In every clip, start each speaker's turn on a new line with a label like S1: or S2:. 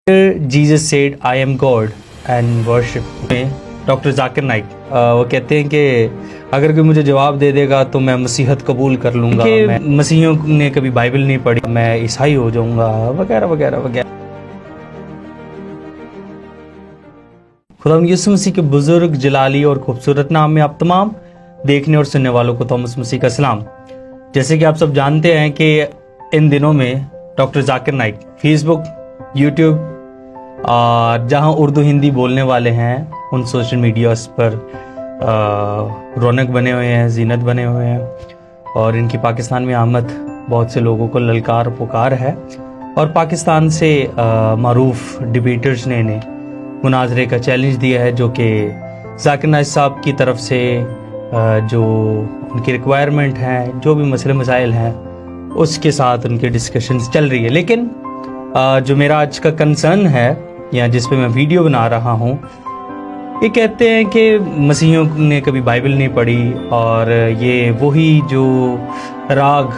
S1: Jesus said, I am God and worship में doctor Zakir Naik वो कहते हैं कि अगर कोई मुझे जवाब दे देगा तो मैं मसीहत कबूल कर लूँगा, मैं मसीहियों ने कभी बाइबल नहीं पढ़ी, मैं ईसाई हो जाऊँगा वगैरह वगैरह वगैरह। खुदा यीशु मसीह के बुजुर्ग जलाली और खूबसूरत नाम में आप तमाम देखने और सुनने वालों को थॉमस मसीह का सलाम। जैसे कि आप सब जानते हैं कि इन दिनों में doctor Zakir Naik Facebook, YouTube और जहां उर्दू हिंदी बोलने वाले हैं उन सोशल मीडियास पर रौनक बने हुए हैं, जीनत बने हुए हैं और इनकी पाकिस्तान में आमद बहुत से लोगों को ललकार पुकार है। और पाकिस्तान से मारूफ डिबेटर्स ने इन्हें मुनाजरे का चैलेंज दिया है, जो कि जाकिर नाइक साहब की तरफ से जो उनकी रिक्वायरमेंट हैं, जो भी मसले मसाइल हैं उसके साथ उनकी डिस्कशंस चल रही है। लेकिन जो मेरा आज का कंसर्न है या जिस पे मैं वीडियो बना रहा हूँ, ये कहते हैं कि मसीहियों ने कभी बाइबल नहीं पढ़ी और ये वही जो राग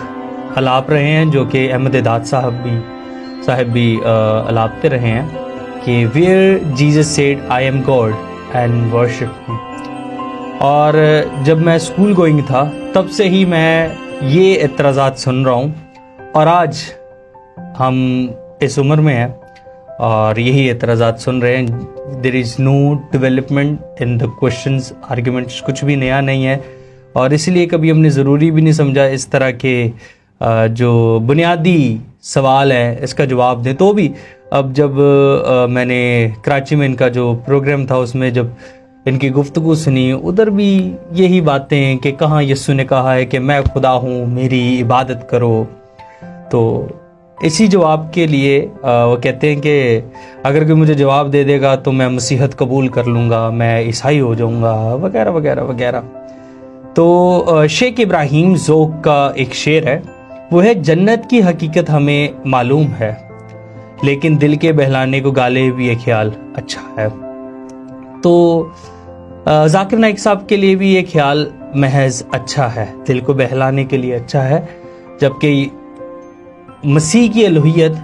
S1: अलाप रहे हैं जो कि अहमद दाद साहब भी अलापते रहे हैं कि where Jesus said I am God and worship me. और जब मैं स्कूल गोइंग था तब से ही मैं ये एतराज़ात सुन रहा हूँ और आज हम इस उम्र में हैं और यही एतराज़ात सुन रहे हैं। There is no development in the questions, arguments, कुछ भी नया नहीं है और इसलिए कभी हमने ज़रूरी भी नहीं समझा इस तरह के जो बुनियादी सवाल है इसका जवाब दें। तो भी अब जब मैंने कराची में इनका जो प्रोग्राम था उसमें जब इनकी गुफ्तगू सुनी, उधर भी यही बातें हैं कि कहाँ यीशु ने कहा है कि मैं खुदा हूँ, मेरी इबादत करो। तो इसी जवाब के लिए वो कहते हैं कि अगर कोई मुझे जवाब दे देगा तो मैं मसीहत कबूल कर लूँगा, मैं ईसाई हो जाऊँगा वगैरह वगैरह वगैरह। तो शेख इब्राहिम ज़ोक का एक शेर है, वो है जन्नत की हकीकत हमें मालूम है लेकिन दिल के बहलाने को गाले भी ये ख्याल अच्छा है। तो जाकिर नाइक साहब के लिए भी ये ख्याल महज अच्छा है, दिल को बहलाने के लिए अच्छा है, जबकि मसीह की अलूहियत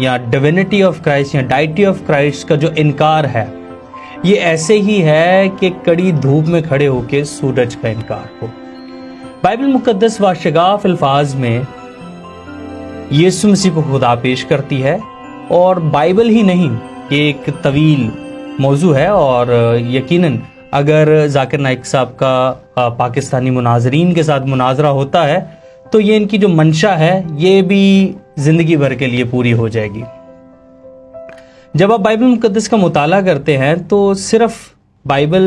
S1: या डिविनिटी ऑफ क्राइस्ट या डाइटी ऑफ क्राइस्ट का जो इनकार है ये ऐसे ही है कि कड़ी धूप में खड़े होकर सूरज का इनकार हो। बाइबल मुकद्दस व शगाफ अल्फाज में यीशु मसीह को खुदा पेश करती है और बाइबल ही नहीं, ये एक तवील मौजू है और यकीनन अगर जाकिर नाइक साहब का पाकिस्तानी मुनाजरीन के साथ मुनाजरा होता है तो ये इनकी जो मंशा है ये भी जिंदगी भर के लिए पूरी हो जाएगी। जब आप बाइबल मुकद्दस का मुताला करते हैं तो सिर्फ बाइबल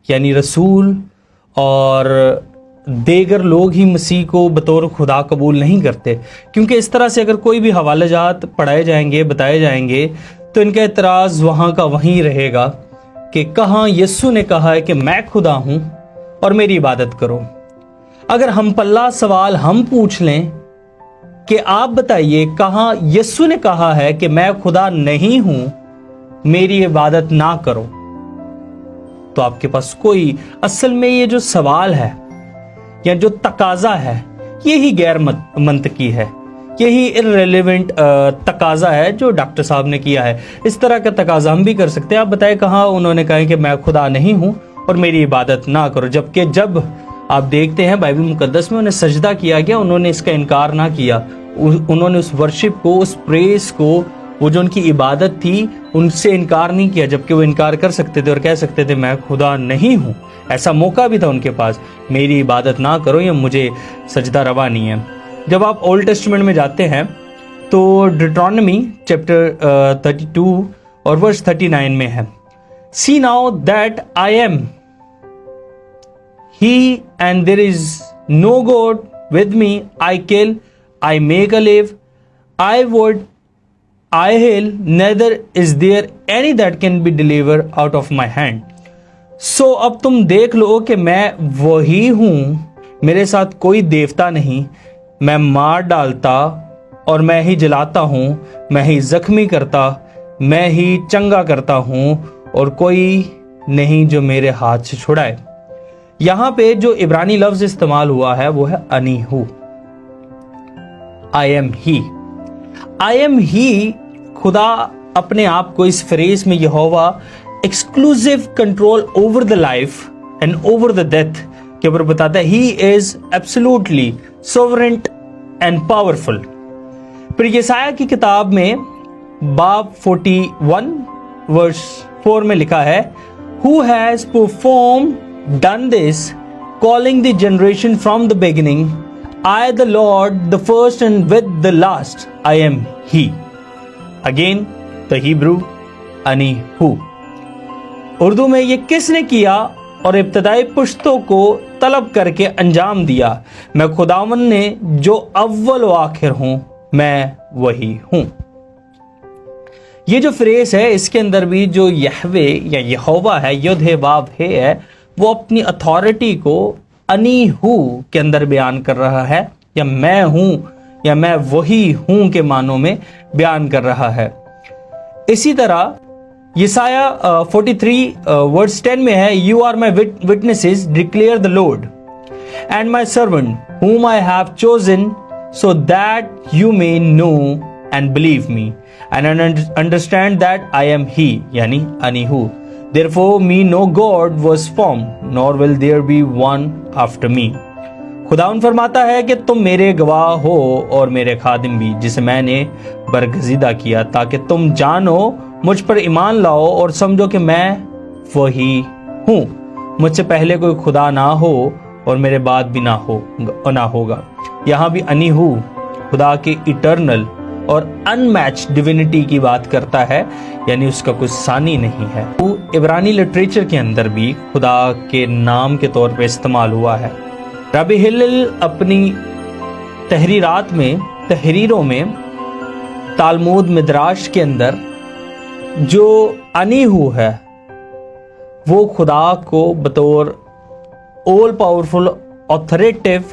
S1: यानी रसूल और देगर लोग ही मसीह को बतौर खुदा कबूल नहीं करते, क्योंकि इस तरह से अगर कोई भी हवालाजात पढ़ाए जाएंगे, बताए जाएंगे तो इनका एतराज़ वहाँ का वहीं रहेगा कि कहाँ यीशु ने कहा है कि मैं खुदा हूँ और मेरी इबादत करो। अगर हम पल्ला सवाल हम पूछ लें कि आप बताइए कहाँ यीशु ने कहा है कि मैं खुदा नहीं हूं, मेरी इबादत ना करो, तो आपके पास कोई असल में ये जो सवाल है या जो तकाजा है यही गैर मंतकी है, यही इररिलेवेंट तकाजा है जो डॉक्टर साहब ने किया है। इस तरह का तकाजा हम भी कर सकते हैं। आप बताएं कहाँ उन्होंने कहा कि मैं खुदा नहीं हूं और मेरी इबादत ना करो, जबकि जब आप देखते हैं बाइबल मुकद्दस में उन्हें सजदा किया गया, उन्होंने इसका इनकार ना किया, उन्होंने उस वर्शिप को, उस प्रेस को, वो जो उनकी इबादत थी उनसे इनकार नहीं किया, जबकि वो इनकार कर सकते थे और कह सकते थे मैं खुदा नहीं हूँ। ऐसा मौका भी था उनके पास, मेरी इबादत ना करो या मुझे सजदा रवा नहीं है। जब आप ओल्ड टेस्टामेंट में जाते हैं तो डिट्रॉनमी चैप्टर 32 और वर्स 39 में है, see now that I am He and there is no God with me. I kill, I make a live, I would, I heal, neither is there any that can be delivered out of my hand. So अब तुम देख लो कि मैं वही हूँ, मेरे साथ कोई देवता नहीं, मैं मार डालता और मैं ही जलाता हूँ, मैं ही जख्मी करता, मैं ही चंगा करता हूँ और कोई नहीं जो मेरे हाथ से छुड़ाए। यहां पे जो इब्रानी लफ्ज इस्तेमाल हुआ है वो है अनीहू, आई एम ही। खुदा अपने आप को इस फ्रेज में Jehovah exclusive control over the life and over the death के ऊपर बताता है। He is absolutely sovereign and powerful. फिर यसाया की किताब में बाब 41 वर्स 4 में लिखा है, Who has performed done this, calling the generation from the beginning, I the Lord, the first and with the last, I am He. Again, the Hebrew Ani Hu. Urdu में ये किसने किया और इब्तदाई पुश्तों को तलब करके अंजाम दिया, मैं खुदावन ने जो अव्वल व आखिर हूं, मैं वही हूं। ये जो फ्रेज है इसके अंदर भी जो यहवे या यहोवा है, युद्ध है वाव है, वो अपनी अथॉरिटी को अनी हूं के अंदर बयान कर रहा है, या मैं हूं या मैं वही हूं के मानों में बयान कर रहा है। इसी तरह यसाया 43 वर्स 10 में है, you are my witnesses declare the Lord and my servant whom I have chosen so that you may know and believe me and understand that I am He, यानी Anihu. Therefore me no God was formed, nor will there be one after me. खुदावन फरमाता है कि तुम मेरे गवाह हो और मेरे खादिम भी, जिसे मैंने बरगजीदा किया, ताकि तुम जानो, मुझ पर ईमान लाओ और समझो कि मैं वही हूँ। मुझसे पहले कोई खुदा ना हो और मेरे बाद भी ना होगा। यहाँ भी अनीहू खुदा के इटर्नल और अनमैच्ड डिविनिटी की बात करता है, यानी उसका कोई सानी नहीं है। वो इब्रानी लिटरेचर के अंदर भी खुदा के नाम के तौर पे इस्तेमाल हुआ है। रबी हिल्ल अपनी तहरीरों में तालमूद मिद्राश के अंदर जो अनीहू है वो खुदा को बतौर ऑल पावरफुल ऑथोरेटिव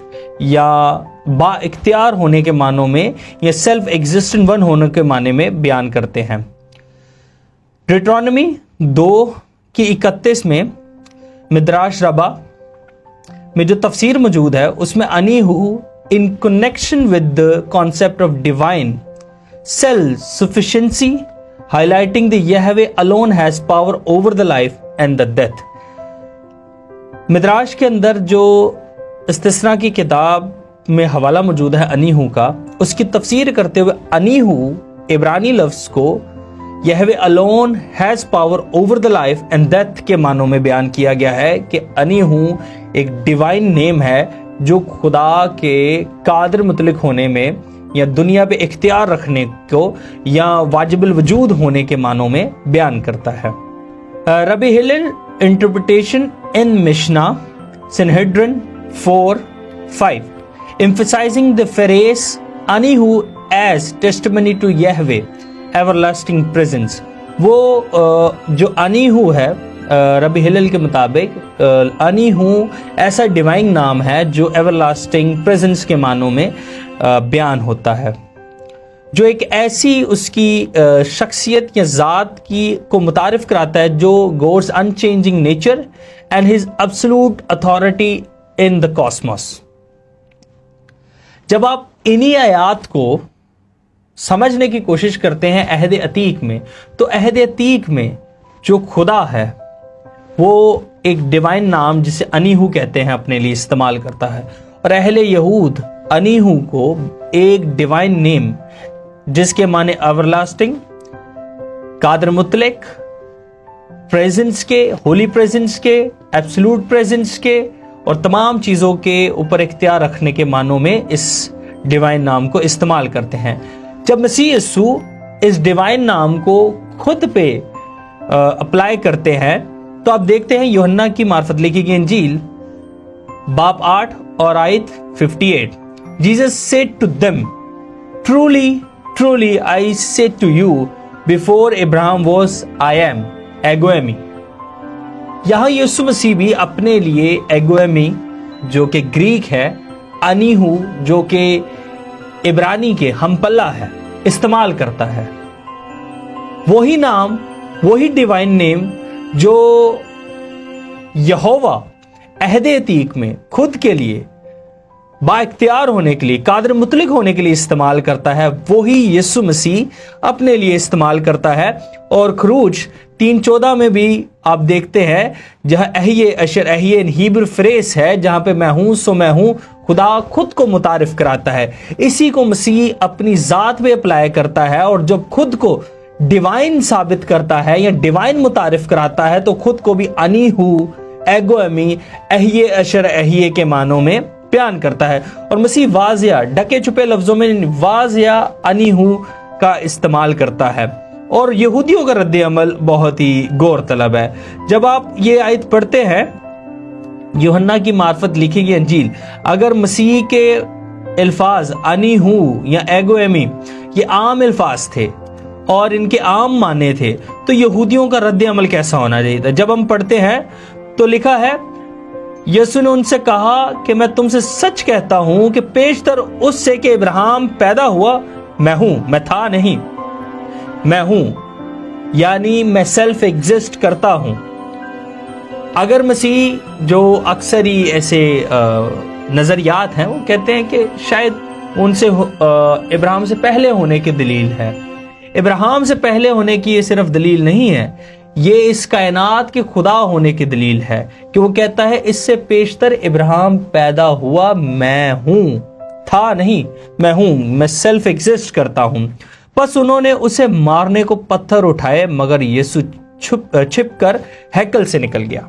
S1: या बा इख्तियार होने के मानों में या सेल्फ एग्जिस्टेंट वन होने के माने में बयान करते हैं। डिट्रोनॉमी 2:31 में मिद्राश रबा में जो तफसीर मौजूद है उसमें अनीहू in connection with the concept of divine self sufficiency highlighting the Yahweh alone has power over the life and the death. मिद्राश के अंदर जो इस्तिस्ना की किताब में हवाला मौजूद है अनीहू का, उसकी तफसीर करते हुए अनीहू इब्रानी लफ्ज को Yahweh alone has power over the life and death के मानों में बयान किया गया है कि अनीहू एक डिवाइन नेम है जो खुदा के कादिर मुतलिक होने में या दुनिया पे इख्तियार रखने को या वाजिबुल वजूद होने के मानों में बयान करता है। रबी हिल्ल interpretation in मिशना सिनहेड्रन 4:5 emphasizing the phrase Anihu as testimony to Yahweh everlasting presence। वो जो अनीहू है रबी हिल्ल के मुताबिक अनीहू ऐसा डिवाइन नाम है जो एवरलास्टिंग प्रेजेंस के मानों में बयान होता है, जो एक ऐसी उसकी शख्सियत या ज़ात की को मुतारिफ कराता है जो God's unchanging nature and his absolute authority in the cosmos. जब आप इन्हीं आयात को समझने की कोशिश करते हैं अहद अतीक में, तो अहद अतीक में जो खुदा है वो एक डिवाइन नाम जिसे अनीहू कहते हैं अपने लिए इस्तेमाल करता है, और अहले यहूद अनीहू को एक डिवाइन नेम जिसके माने एवरलास्टिंग, कादर मुतलक, प्रेजेंस के, होली प्रेजेंस के, एब्सोल्यूट प्रेजेंस के और तमाम चीज़ों के ऊपर इख्तियार रखने के मानों में इस डिवाइन नाम को इस्तेमाल करते हैं। जब मसीह यीशु इस डिवाइन नाम को खुद पे अप्लाई करते हैं तो आप देखते हैं यूहन्ना की मार्फत लिखी गई इंजील बाब 8 और आयत 58, Jesus said to them, truly truly I say to you before इब्राहिम वॉज आई एम, एगोएमी। यहां यीशु मसीह भी अपने लिए एगोएमी जो कि ग्रीक है, अनीहू जो कि इब्रानी के हमपल्ला है, इस्तेमाल करता है। वही नाम, वही डिवाइन नेम जो यहोवा अहद अतीक में खुद के लिए बाइख्तियार होने के लिए, कादिर मुतलक होने के लिए इस्तेमाल करता है, वही यीशु मसीह अपने लिए इस्तेमाल करता है। और खरूज 3:14 में भी आप देखते हैं जहां अहिये अशर अहिये हिब्रू फ्रेस है, जहां पे मैं हूं सो मैं हूं, खुदा खुद को मुतारिफ कराता है। इसी को मसीह अपनी जात पे अप्लाई करता है, और जब खुद को डिवाइन साबित करता है या डिवाइन मुतारिफ कराता है तो खुद को भी अनी हूँ, एगो एमी, अहिये अशर अहिये के मानों में बयान करता है। और मसीह वाजिया, ढके छुपे लफ्जों में वाजिया अनी हूँ का इस्तेमाल करता है। और यहूदियों का रद्द अमल बहुत ही गौर तलब है। जब आप ये आयत पढ़ते हैं, यूहन्ना की मार्फत लिखी गई अंजील, अगर मसीह के अल्फाज अनी हूँ या एगो एमी ये आम अल्फाज थे और इनके आम माने थे, तो यहूदियों का रद्द अमल कैसा होना चाहिए था। जब हम पढ़ते हैं तो लिखा है, यीशु ने उनसे कहा कि मैं तुमसे सच कहता हूं कि पेशतर उससे कि इब्राहिम पैदा हुआ, मैं हूं, मैं था नहीं, मैं हूं, यानी मैं सेल्फ एग्जिस्ट करता हूं। अगर मसीह, जो अक्सर ही ऐसे नजरियात हैं, वो कहते हैं कि शायद उनसे इब्राहिम से पहले होने की दलील है। इब्राहिम से पहले होने की ये सिर्फ दलील नहीं है, ये इस कायनात के खुदा होने की दलील है कि वो कहता है इससे पेशतर इब्राहिम पैदा हुआ, मैं हूं, था नहीं, मैं हूं, मैं सेल्फ एग्जिस्ट करता हूं। बस उन्होंने उसे मारने को पत्थर उठाए, मगर यीशु छिप कर हैकल से निकल गया।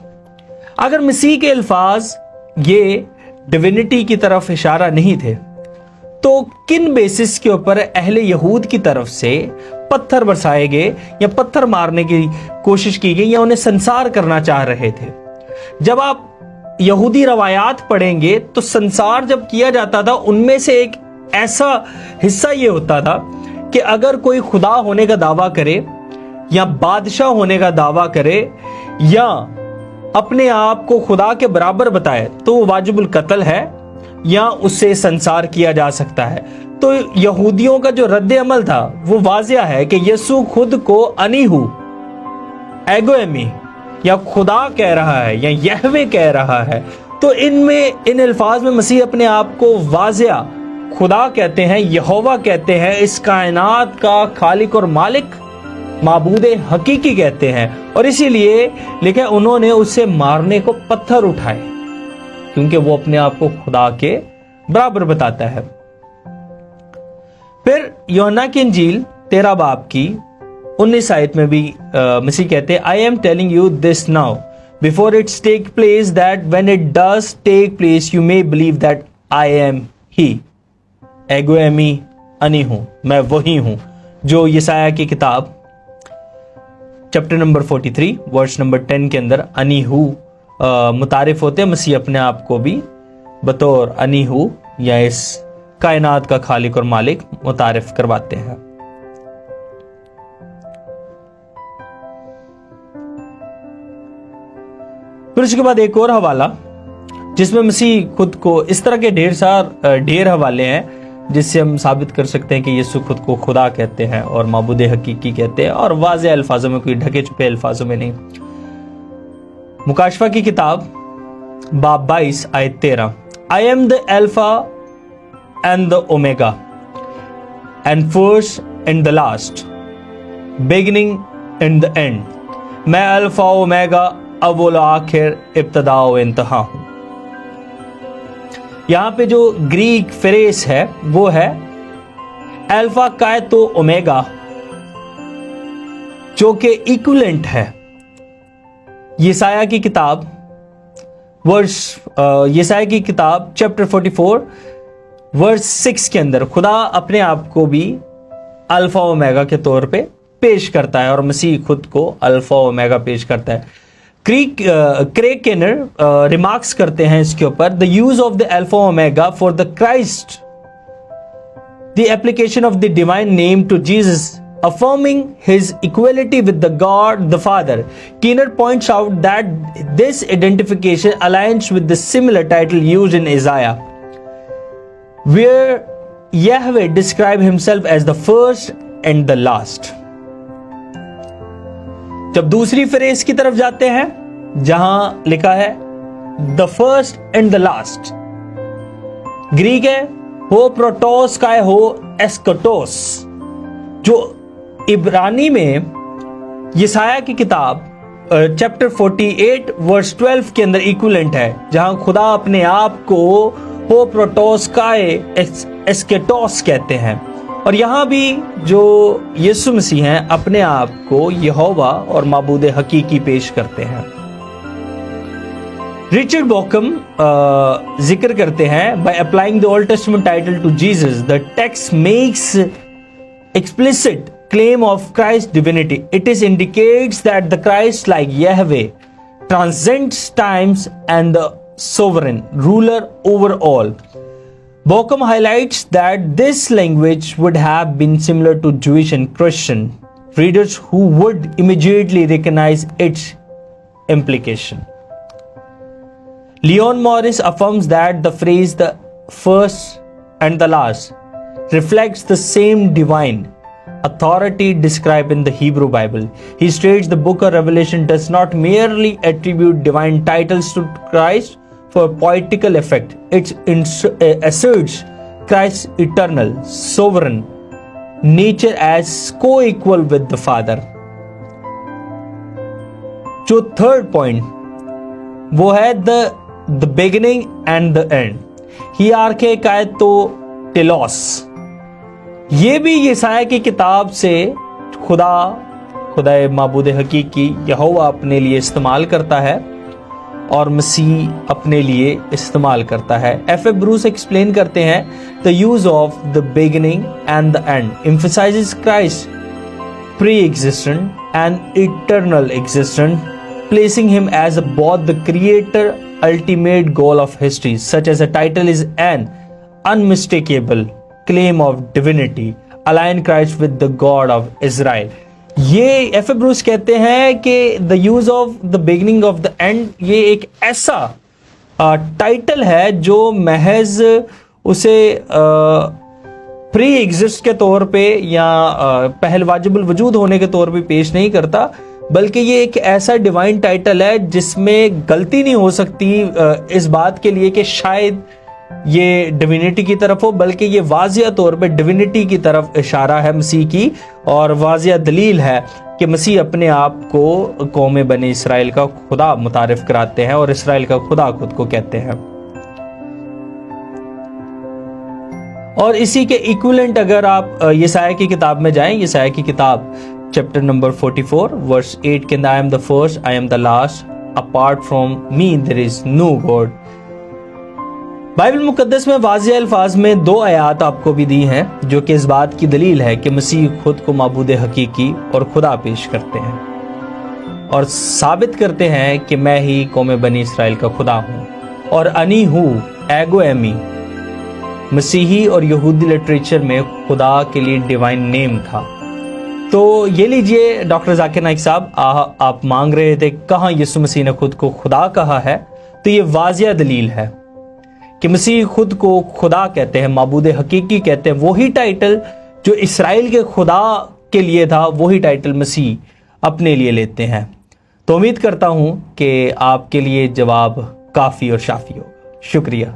S1: अगर मसीह के अल्फाज ये डिविनिटी की तरफ इशारा नहीं थे, तो किन बेसिस के ऊपर अहले यहूद की तरफ से पत्थर बरसाए गए या पत्थर मारने की कोशिश की गई या उन्हें संसार करना चाह रहे थे। जब आप यहूदी रवायात पढ़ेंगे तो संसार जब किया जाता था, उनमें से एक ऐसा हिस्सा ये होता था कि अगर कोई खुदा होने का दावा करे या बादशाह होने का दावा करे या अपने आप को खुदा के बराबर बताए, तो वो वाजिबुल कत्ल है या उससे संसार किया जा सकता है। तो यहूदियों का जो रद्द अमल था वो वाजिया है कि यीशु खुद को अनीहू, एगो एमी या खुदा कह रहा है या यहवे कह रहा है। तो इन अल्फाज में मसीह अपने आप को वाजिया खुदा कहते हैं, यहोवा कहते हैं, इस कायनात का खालिक और मालिक, माबूदे हकीकी कहते हैं। और इसीलिए लिखा उन्होंने उसे मारने को पत्थर उठाए, क्योंकि वो अपने आप को खुदा के बराबर बताता है। फिर यूहन्ना की इंजील 13 बाब की 19 आयत में भी मसीह कहते हैं, I am telling you this now before it's take place, that when it does take place you may believe that I am he, एगो एमी अनी हूं, मैं वही हूं। जो यसाया की किताब चैप्टर नंबर 43 वर्स नंबर 10 के अंदर अनी हूं मुतारिफ होते हैं। मसीह अपने आप को भी बतौर अनी हूं या इस कायनात का खालिक और मालिक मुतारिफ करवाते हैं। फिर उसके बाद एक और हवाला जिसमें मसीह खुद को, इस तरह के ढेर हवाले हैं जिससे हम साबित कर सकते हैं कि यीशु खुद को खुदा कहते हैं और माबूदे हकीकी कहते हैं, और वाज़ेह अल्फाजों में, कोई ढके छुपे अल्फाजों में नहीं। मुकाशफा की किताब बाब 22 आयत 13, आई am the alpha and the omega and first and the last, beginning and the end, मैं अल्फा ओमेगा, अव्वल आखिर, इब्तदा व इंतहा हूं। यहां पे जो ग्रीक फ्रेस है वो है अल्फा कायतो ओमेगा, जो कि इक्विवेलेंट है। यसाया की किताब यसाया की किताब चैप्टर 44 वर्स 6 के अंदर खुदा अपने आप को भी अल्फा ओमेगा के तौर पे पेश करता है, और मसीह खुद को अल्फा ओमेगा पेश करता है। क्रेग केनर रिमार्क्स करते हैं इसके ऊपर, the use of the Alpha Omega for the Christ, the application of the divine name to Jesus, affirming his equality with the God the Father. Keener points out that this identification aligns with the similar title used in Isaiah, where Yahweh describes himself as the first and the last. जब दूसरी phrase की तरफ जाते हैं जहां लिखा है the first and the last, Greek है हो प्रोटोस का है हो एस्कटोस, जो इब्रानी में यसाया की किताब चैप्टर 48 वर्स 12 के अंदर इक्विवेलेंट है, जहां खुदा अपने आप को हो प्रोटोस का एस्केटोस कहते हैं। और यहां भी जो यीशु मसीह हैं अपने आप को यहोवा और माबूद हकीकी पेश करते हैं। रिचर्ड बॉकम जिक्र करते हैं, by applying the Old Testament title to Jesus the text makes explicit claim of Christ's divinity. It is indicates that the Christ, like Yahweh, transcends times and the sovereign ruler over all. Bauckham highlights that this language would have been similar to Jewish and Christian readers who would immediately recognize its implication. Leon Morris affirms that the phrase "the first and the last" reflects the same divine authority described in the Hebrew Bible. He states the book of Revelation does not merely attribute divine titles to Christ for poetical effect. It asserts Christ's eternal, sovereign nature as co-equal with the Father. जो third point वो है the beginning and the end. Hierarchy कायतो telos, ये भी यसाया की किताब से खुदा माबूद हकीकी यहोवा अपने लिए इस्तेमाल करता है और मसीह अपने लिए इस्तेमाल करता है। एफ ब्रूस एक्सप्लेन करते हैं, the use of the beginning and the end emphasizes Christ pre-existent and eternal existent, placing him as both the creator, ultimate goal of history, such as a title is an unmistakable claim of divinity, align Christ with the God of Israel. ये F Bruce कहते हैं कि the use of the beginning of the end ये एक ऐसा title है जो महज उसे प्री एग्जिस्ट के तौर पे या पहल वाजिबुल वजूद होने के तौर पे पेश नहीं करता, बल्कि ये एक ऐसा डिवाइन टाइटल है जिसमें गलती नहीं हो सकती इस बात के लिए कि शायद ये डिविनिटी की तरफ हो, बल्कि ये वाजिया तौर पे डिविनिटी की तरफ इशारा है मसीह की, और वाजिया दलील है कि मसीह अपने आप को कौम बनी इसराइल का खुदा मुतारिफ कराते हैं और इसराइल का खुदा खुद को कहते हैं। और इसी के इक्विवेलेंट अगर आप यसाया की किताब में जाएं, यसाया की किताब चैप्टर नंबर 44 वर्स 8 के अंदर, I am the first I am the last, apart from me there is no God. Bible मुकद्दस में वाज़ेह अल्फाज में 2 आयात आपको भी दी हैं जो कि इस बात की दलील है कि मसीह खुद को माबूद हकीकी और खुदा पेश करते हैं और साबित करते हैं कि मैं ही कौम बनी इसराइल का खुदा हूं। और अनी हूं एगो एमी मसीही और यहूदी लिटरेचर में खुदा के लिए डिवाइन नेम था। तो ये लीजिए डॉक्टर जाकिर नाइक साहब, आप मांग रहे थे कहां यीशु मसीह ने खुद को खुदा कहा है, तो ये वाज़ेह दलील है कि मसीह खुद को खुदा कहते हैं, माबूद हकीकी कहते हैं। वही टाइटल जो इसराइल के खुदा के लिए था वही टाइटल मसीह अपने लिए लेते हैं। तो उम्मीद करता हूं कि आपके लिए जवाब काफ़ी और शाफी होगा। शुक्रिया।